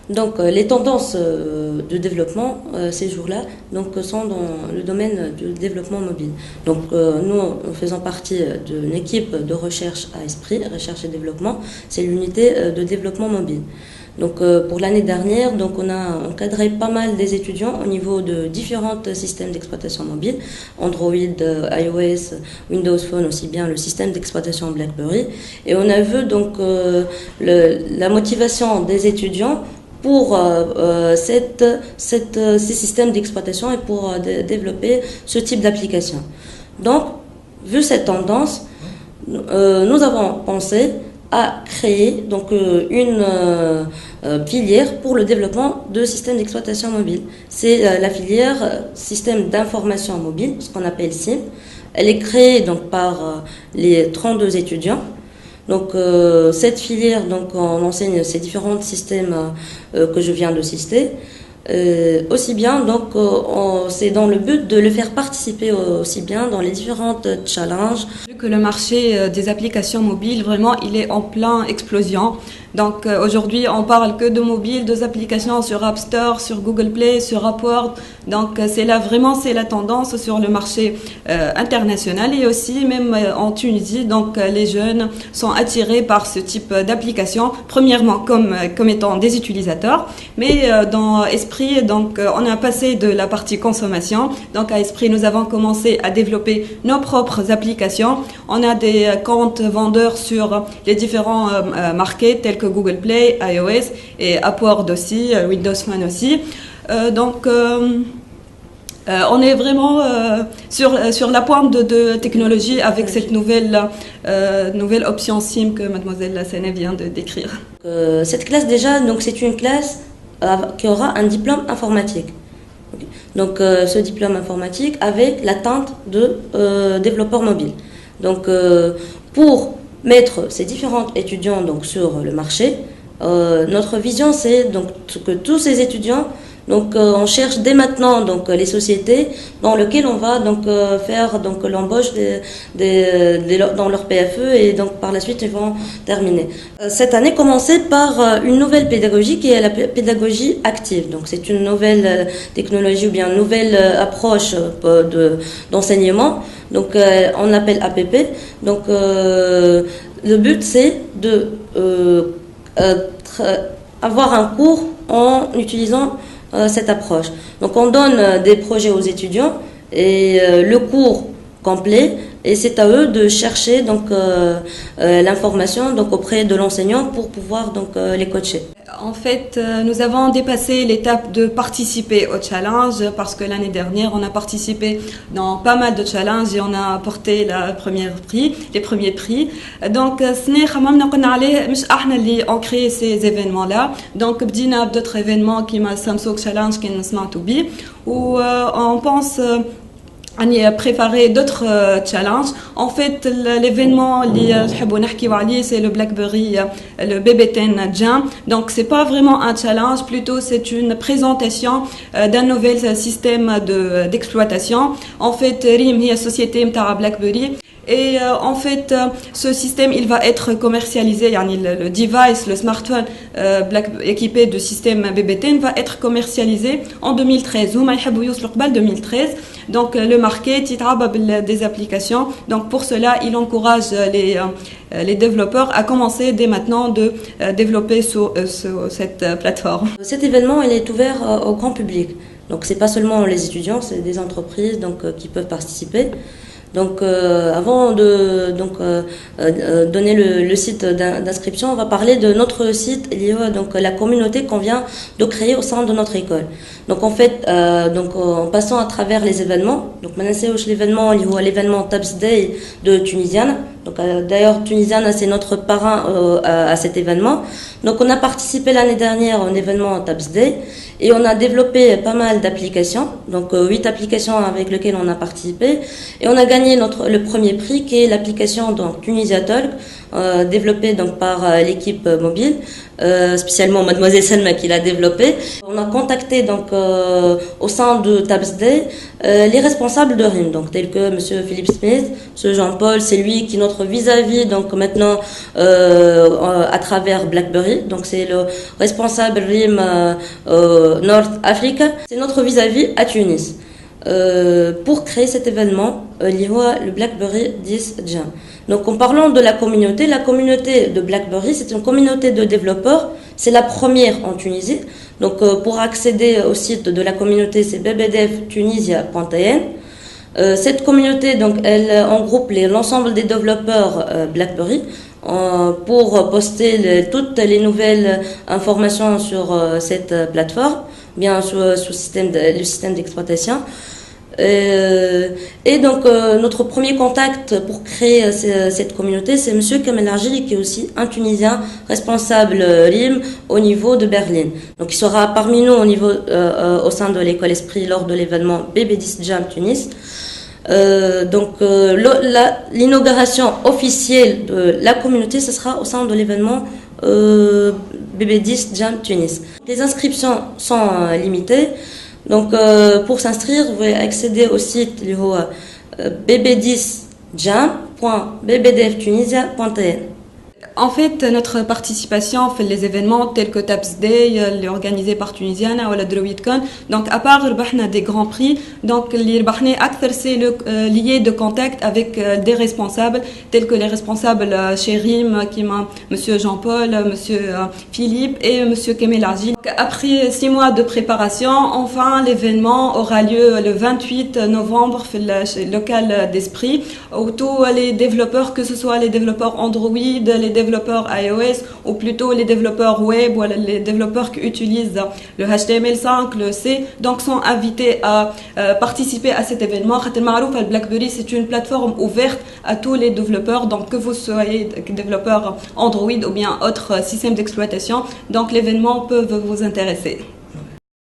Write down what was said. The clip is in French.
Donc, les tendances de développement ces jours-là sont dans le domaine du développement mobile. Donc, nous faisons partie d'une équipe de recherche à Esprit, recherche et développement. C'est l'unité de développement mobile. Donc, pour l'année dernière, on a encadré pas mal des étudiants au niveau de différents systèmes d'exploitation mobile, Android, iOS, Windows Phone, aussi bien le système d'exploitation BlackBerry. Et on a vu la motivation des étudiants pour ces systèmes d'exploitation et pour développer ce type d'application. Donc, vu cette tendance, nous avons pensé à créer une filière pour le développement de systèmes d'exploitation mobile. C'est la filière système d'information mobile, ce qu'on appelle SIM. Elle est créée par les 32 étudiants. Donc cette filière, on enseigne ces différents systèmes que je viens de citer. Aussi bien, c'est dans le but de le faire participer aussi bien dans les différentes challenges. Vu que le marché des applications mobiles, vraiment, il est en plein explosion. Donc aujourd'hui, on parle que de mobile, des applications sur App Store, sur Google Play, sur Upwork. Donc c'est la tendance sur le marché international et aussi même en Tunisie. Donc les jeunes sont attirés par ce type d'application. Premièrement, comme étant des utilisateurs, mais dans Esprit, on a passé de la partie consommation. Donc à Esprit, nous avons commencé à développer nos propres applications. On a des comptes vendeurs sur les différents markets tels que Google Play, iOS et Upwork aussi, Windows Phone aussi. On est vraiment sur la pointe de technologie avec cette nouvelle option SIM que mademoiselle Lassene vient de décrire. Cette classe déjà, c'est une classe qui aura un diplôme informatique. Donc ce diplôme informatique avec l'attente de développeur mobile. Donc pour mettre ces différents étudiants sur le marché, notre vision c'est que tous ces étudiants on cherche dès maintenant les sociétés dans lesquelles on va faire l'embauche dans leur PFE et par la suite ils vont terminer. Cette année commençait par une nouvelle pédagogie qui est la pédagogie active. Donc c'est une nouvelle technologie ou bien une nouvelle approche d'enseignement. Donc on l'appelle APP. Donc le but c'est de avoir un cours en utilisant cette approche. Donc on donne des projets aux étudiants et le cours complet et c'est à eux de chercher l'information auprès de l'enseignant pour pouvoir les coacher. En fait, nous avons dépassé l'étape de participer au challenge parce que l'année dernière, on a participé dans pas mal de challenges et on a porté les premiers prix. Donc, on crée ces événements-là. Donc, بدينا d'autres événements qui m'a Samsung Challenge qui nous سمعتوا بيه où on pense à préparer d'autres challenges. En fait, l'événement c'est le BlackBerry, le BB10 Jam. Donc, c'est pas vraiment un challenge, plutôt c'est une présentation d'un nouvel système d'exploitation. En fait, RIM est la société de BlackBerry. Et en fait, ce système, il va être commercialisé, le device, le smartphone équipé de système BB10 va être commercialisé en 2013. 2013. Donc le market, il travaille des applications. Donc pour cela, il encourage les développeurs à commencer dès maintenant de développer sur cette plateforme. Cet événement, il est ouvert au grand public. Donc c'est pas seulement les étudiants, c'est des entreprises qui peuvent participer. Donc avant de donner le site d'inscription, on va parler de notre site lié à la communauté qu'on vient de créer au sein de notre école. Donc en fait, en passant à travers les événements, maintenant c'est l'événement l'événement Tabs Day de Tunisiana. Donc d'ailleurs Tunisiana c'est notre parrain à cet événement. Donc on a participé l'année dernière à un événement Tabs Day et on a développé pas mal d'applications. Donc 8 applications avec lesquelles on a participé et on a gagné le premier prix qui est l'application Tunisia Talk. développé donc par l'équipe mobile, spécialement Mademoiselle Selma qui l'a développé. On a contacté donc au sein de Tabsday les responsables de RIM, donc tels que Monsieur Philippe Smith, Monsieur Jean-Paul, c'est lui qui est notre vis-à-vis donc maintenant à travers BlackBerry, donc c'est le responsable RIM North Africa, c'est notre vis-à-vis à Tunis. Pour créer cet événement, le BlackBerry 10 Jam. Donc en parlant de la communauté de BlackBerry, c'est une communauté de développeurs, c'est la première en Tunisie. Donc pour accéder au site de la communauté, c'est bbdevtunisia.in. Cette communauté, donc, elle regroupe l'ensemble des développeurs BlackBerry pour poster toutes les nouvelles informations sur cette plateforme, bien sur le système d'exploitation. Et donc notre premier contact pour créer cette communauté, c'est Monsieur Kamel Argili, qui est aussi un Tunisien responsable RIM au niveau de Berlin. Donc il sera parmi nous au niveau au sein de l'école Esprit lors de l'événement BB10 Jam Tunis. Donc l'inauguration officielle de la communauté, ce sera au sein de l'événement BB10 Jam Tunis. Les inscriptions sont limitées. Donc, pour s'inscrire, vous pouvez accéder au site bb10jam.bbdftunisia.in. En fait, notre participation fait les événements tels que Tabsday, organisé par Tunisiana ou la DroidCon. Donc, à part des grands prix, donc c'est le lié de contact avec des responsables tels que les responsables chez RIM, qui Monsieur Jean-Paul, Monsieur Philippe et Monsieur Kamel Argili. Après 6 mois de préparation, enfin l'événement aura lieu le 28 novembre dans le local d'Esprit, où tous les développeurs, que ce soit les développeurs Android, les développeurs iOS ou plutôt les développeurs web ou les développeurs qui utilisent le HTML5, le C, donc sont invités à participer à cet événement. BlackBerry, c'est une plateforme ouverte à tous les développeurs, donc que vous soyez développeur Android ou bien autre système d'exploitation, donc l'événement peut vous intéresser.